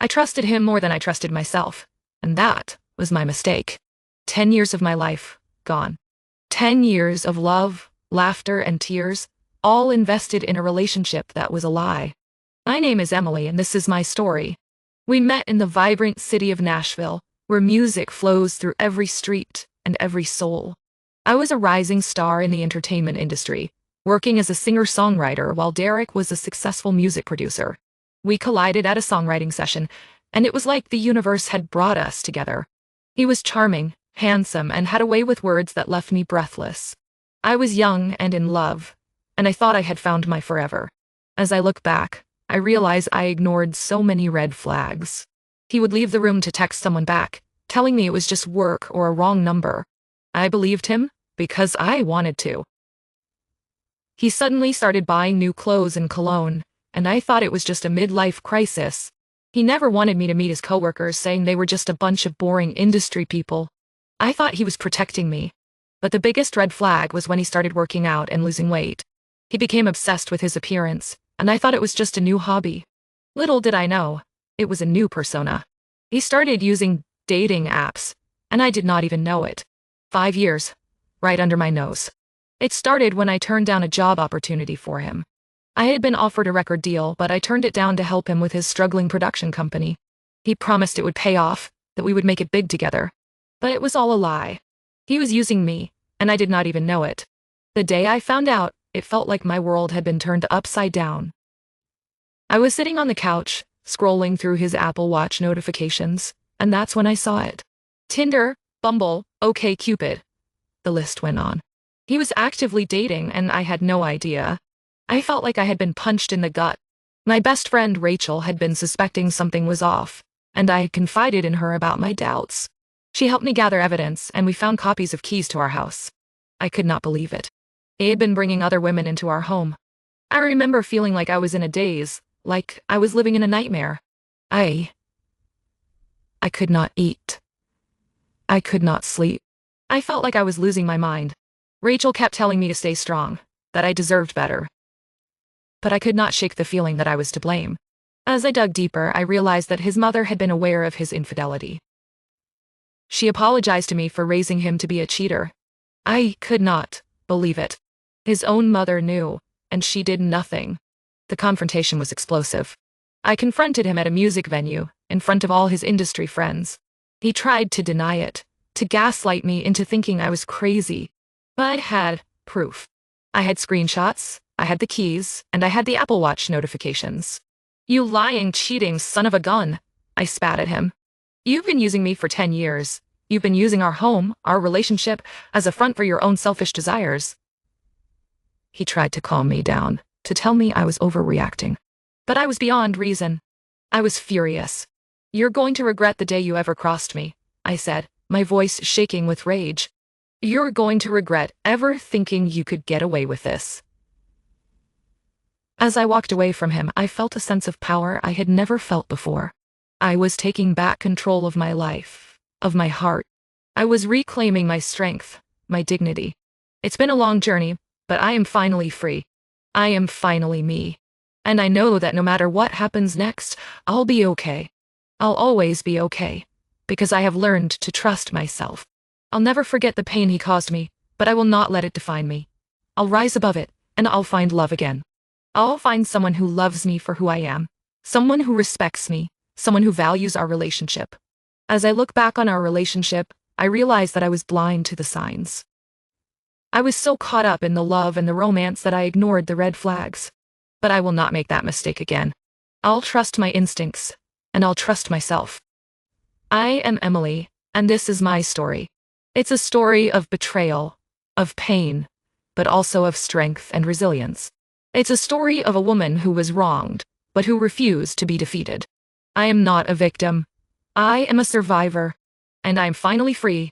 I trusted him more than I trusted myself, and that was my mistake. 10 years of my life, gone. 10 years of love, laughter, and tears, all invested in a relationship that was a lie. My name is Emily, and this is my story. We met in the vibrant city of Nashville, where music flows through every street and every soul. I was a rising star in the entertainment industry, working as a singer-songwriter while Derek was a successful music producer. We collided at a songwriting session, and it was like the universe had brought us together. He was charming, handsome, and had a way with words that left me breathless. I was young and in love, and I thought I had found my forever. As I look back, I realize I ignored so many red flags. He would leave the room to text someone back, telling me it was just work or a wrong number. I believed him because I wanted to. He suddenly started buying new clothes and cologne, and I thought it was just a midlife crisis. He never wanted me to meet his coworkers, saying they were just a bunch of boring industry people. I thought he was protecting me. But the biggest red flag was when he started working out and losing weight. He became obsessed with his appearance, and I thought it was just a new hobby. Little did I know, it was a new persona. He started using dating apps, and I did not even know it. 5 years, right under my nose. It started when I turned down a job opportunity for him. I had been offered a record deal, but I turned it down to help him with his struggling production company. He promised it would pay off, that we would make it big together. But it was all a lie. He was using me, and I did not even know it. The day I found out, it felt like my world had been turned upside down. I was sitting on the couch, scrolling through his Apple Watch notifications, and that's when I saw it. Tinder, Bumble, OkCupid. The list went on. He was actively dating, and I had no idea. I felt like I had been punched in the gut. My best friend Rachel had been suspecting something was off, and I had confided in her about my doubts. She helped me gather evidence, and we found copies of keys to our house. I could not believe it. He had been bringing other women into our home. I remember feeling like I was in a daze, like I was living in a nightmare. I could not eat. I could not sleep. I felt like I was losing my mind. Rachel kept telling me to stay strong, that I deserved better. But I could not shake the feeling that I was to blame. As I dug deeper, I realized that his mother had been aware of his infidelity. She apologized to me for raising him to be a cheater. I could not believe it. His own mother knew, and she did nothing. The confrontation was explosive. I confronted him at a music venue, in front of all his industry friends. He tried to deny it, to gaslight me into thinking I was crazy. But I had proof. I had screenshots, I had the keys, and I had the Apple Watch notifications. "You lying, cheating son of a gun," I spat at him. "You've been using me for 10 years. You've been using our home, our relationship, as a front for your own selfish desires." He tried to calm me down, to tell me I was overreacting. But I was beyond reason. I was furious. "You're going to regret the day you ever crossed me," I said, my voice shaking with rage. "You're going to regret ever thinking you could get away with this." As I walked away from him, I felt a sense of power I had never felt before. I was taking back control of my life, of my heart. I was reclaiming my strength, my dignity. It's been a long journey, but I am finally free. I am finally me. And I know that no matter what happens next, I'll be okay. I'll always be okay, because I have learned to trust myself. I'll never forget the pain he caused me, but I will not let it define me. I'll rise above it, and I'll find love again. I'll find someone who loves me for who I am, someone who respects me, someone who values our relationship. As I look back on our relationship, I realize that I was blind to the signs. I was so caught up in the love and the romance that I ignored the red flags. But I will not make that mistake again. I'll trust my instincts, and I'll trust myself. I am Emily, and this is my story. It's a story of betrayal, of pain, but also of strength and resilience. It's a story of a woman who was wronged, but who refused to be defeated. I am not a victim. I am a survivor, and I am finally free,